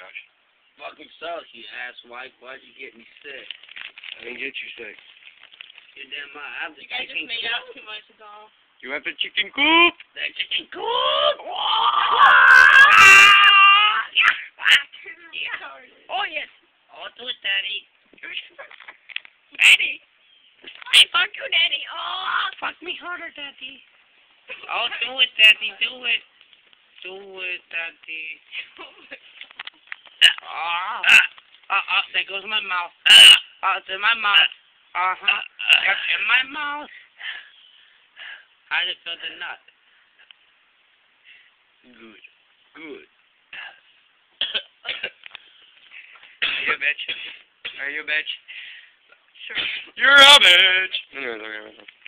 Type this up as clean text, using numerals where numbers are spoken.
Josh. Fucking sucks, you asswipe. Why'd you get me sick? I didn't get you sick. You're damn right. I have the You guys just chicken made coop. out too much ago. You have the chicken coop? The chicken coop! Oh, yes. Oh, do it, Daddy. Daddy. I fuck you, Daddy. Oh. Fuck me harder, Daddy. Oh, do it, Daddy. Do it. Do it, Daddy. There goes my mouth. It's in my mouth. It's in my mouth. How did it feel the nut? Good. Good. Are you a bitch? Are you a bitch? Sure. You're a bitch! Anyways, okay.